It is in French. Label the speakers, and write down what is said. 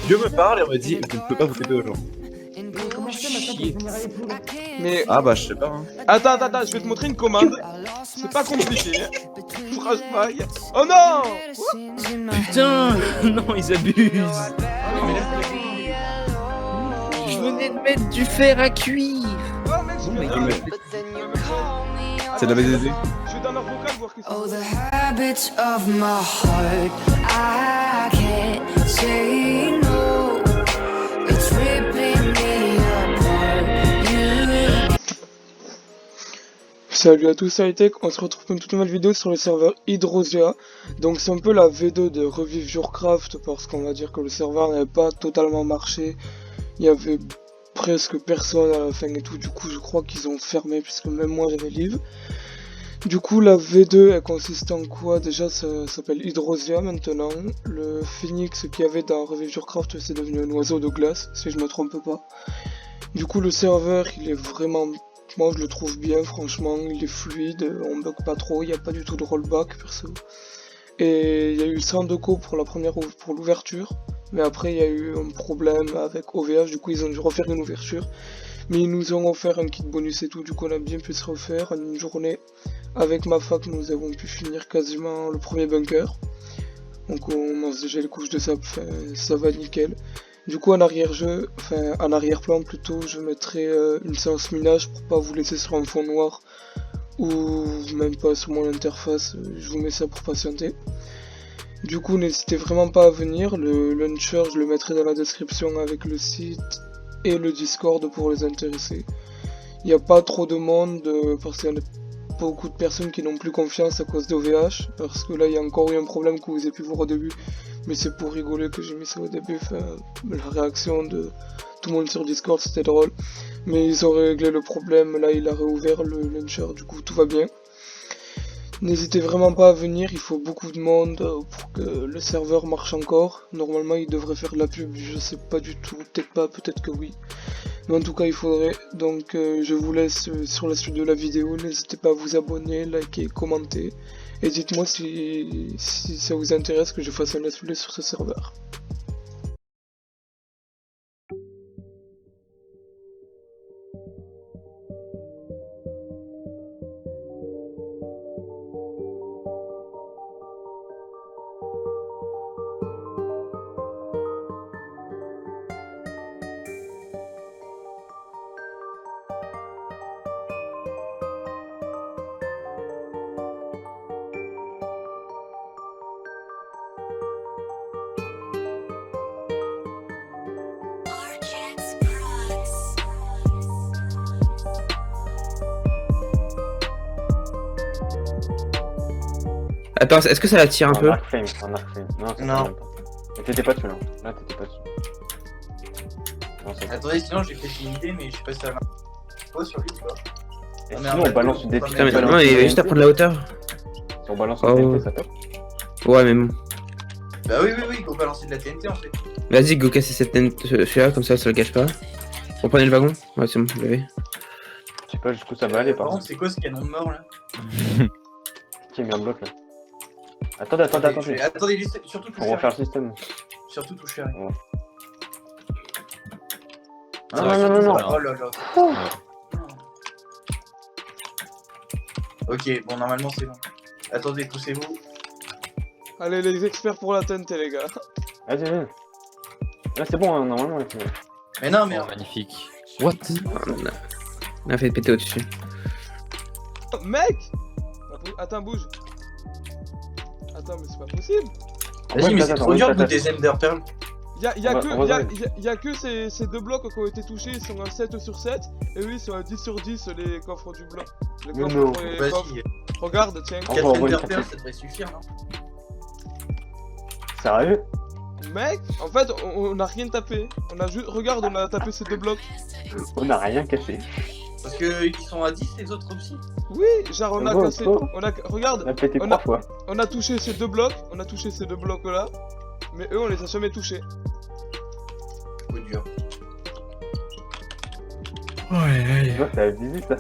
Speaker 1: Dieu me parle et on me dit vous ne pouvez pas vous taper aux gens.
Speaker 2: Comment je fais maintenant pour venir avec vous là?
Speaker 3: Mais
Speaker 1: Ah bah je sais pas. Hein.
Speaker 3: attends, je vais te montrer une commande. C'est pas compliqué. Hein. Franchement, oh non!
Speaker 4: Putain, non, ils abusent.
Speaker 3: Ah, mais là,
Speaker 4: Je venais de mettre du fer à cuire.
Speaker 3: oh mec, je vais
Speaker 1: Non, mais c'est de la BDD.
Speaker 3: Je vais dans leur vocal voir que c'est.
Speaker 5: Oh, the habits of my heart, I can't say no. It's ripping me apart. You.
Speaker 3: Salut à tous, c'est Hightech, on se retrouve pour une toute nouvelle vidéo sur le serveur Hydrosia. Donc c'est un peu la V2 de Revive Yourcraft parce qu'on va dire que le serveur n'avait pas totalement marché. Il y avait presque personne à la fin et tout, du coup je crois qu'ils ont fermé puisque même moi j'avais live. Du coup la V2 elle consiste en quoi? Déjà ça s'appelle Hydrosia maintenant. Le phoenix qu'il y avait dans Revive Yourcraft c'est devenu un oiseau de glace si je me trompe pas. Du coup le serveur il est vraiment... Moi je le trouve bien franchement, il est fluide, on bug pas trop, il n'y a pas du tout de rollback perso. Et il y a eu 100 de co pour la première pour l'ouverture, mais après il y a eu un problème avec OVH, du coup ils ont dû refaire une ouverture. Mais ils nous ont offert un kit bonus et tout, du coup on a bien pu se refaire. En une journée avec ma fac nous avons pu finir quasiment le premier bunker. Donc on lance déjà les couches de sable, ça va nickel. Du coup en arrière-jeu, enfin en arrière-plan plutôt, je mettrai une séance minage pour pas vous laisser sur un fond noir ou même pas sur mon interface, je vous mets ça pour patienter. Du coup n'hésitez vraiment pas à venir, le launcher je le mettrai dans la description avec le site et le Discord pour les intéresser. Il n'y a pas trop de monde parce qu'il y a beaucoup de personnes qui n'ont plus confiance à cause d'OVH, parce que là il y a encore eu un problème que vous avez pu voir au début. Mais c'est pour rigoler que j'ai mis ça au début, enfin, la réaction de tout le monde sur Discord c'était drôle. Mais ils ont réglé le problème, là il a réouvert le launcher, du coup tout va bien. N'hésitez vraiment pas à venir, il faut beaucoup de monde pour que le serveur marche encore. Normalement il devrait faire de la pub, je sais pas du tout, peut-être pas, peut-être que oui. Mais en tout cas il faudrait, donc je vous laisse sur la suite de la vidéo, n'hésitez pas à vous abonner, liker, commenter. Et dites-moi si ça vous intéresse que je fasse un let's play sur ce serveur.
Speaker 4: Attends, est-ce que ça la tire un peu?
Speaker 6: En arc flame. Non. Mais t'étais pas dessus là. Là t'étais pas dessus. Non, ça...
Speaker 7: Attendez, sinon j'ai peut-être une idée, mais je sais pas si ça va. Quoi sur lui ou pas?
Speaker 6: Et sinon on balance une
Speaker 4: Putain, mais
Speaker 6: DPS.
Speaker 4: non, il est juste à prendre la hauteur.
Speaker 6: Si on balance
Speaker 4: Oh.
Speaker 6: une DPS, ça top.
Speaker 4: Ouais, mais bon.
Speaker 7: Bah oui, go balancer de la TNT en fait.
Speaker 4: Vas-y, go casser cette tente, celui-là, comme ça le gâche pas. On prenait le wagon? Ouais, c'est bon, vous l'avez.
Speaker 6: Je sais pas jusqu'où ça va aller par
Speaker 7: Par
Speaker 6: contre.
Speaker 7: contre, c'est quoi ce canon de mort là?
Speaker 6: Qui a mis un bloc là. Attendez.
Speaker 7: Attendez, surtout touche
Speaker 6: On va faire le système.
Speaker 7: Surtout touche fer.
Speaker 6: Non.
Speaker 7: Oh là là. Ok, bon, normalement c'est bon. Attendez, poussez-vous.
Speaker 3: Allez les experts pour la TNT les gars.
Speaker 6: Vas-y. Là c'est bon, hein, normalement. Là,
Speaker 7: Mais non, mais.
Speaker 4: Magnifique. What? On a fait péter au-dessus.
Speaker 3: Mec! Attends, bouge. Attends, mais c'est pas possible.
Speaker 7: Vas-y, mais c'est trop dur de goûter des Ender Pearl.
Speaker 3: Y'a que ces deux blocs qui ont été touchés, ils sont un 7 sur 7. Et oui, ils sont un 10 sur 10 les coffres du bloc. Les
Speaker 6: Mais
Speaker 3: coffres
Speaker 6: non.
Speaker 3: pour les
Speaker 7: Vas-y,
Speaker 3: coffres. Regarde, tiens.
Speaker 7: 4
Speaker 6: On va
Speaker 7: Ender
Speaker 6: envoyer
Speaker 7: Pearl,
Speaker 6: ça.
Speaker 7: ça devrait suffire, non?
Speaker 6: Sérieux?
Speaker 3: Mec, en fait, on a rien tapé. On a juste. Regarde, on a tapé ces deux blocs.
Speaker 6: On a rien cassé.
Speaker 7: Parce que ils sont à 10 les autres aussi.
Speaker 3: Oui, genre on a
Speaker 6: Bon,
Speaker 3: cassé.
Speaker 6: bon.
Speaker 3: Regarde,
Speaker 6: On a pété
Speaker 3: On
Speaker 6: 3
Speaker 3: a-
Speaker 6: fois.
Speaker 3: on a touché ces deux blocs. On a touché ces deux blocs là. Mais eux, on les a jamais touchés.
Speaker 7: Coup dur.
Speaker 6: Tu vois, c'est abusé ça.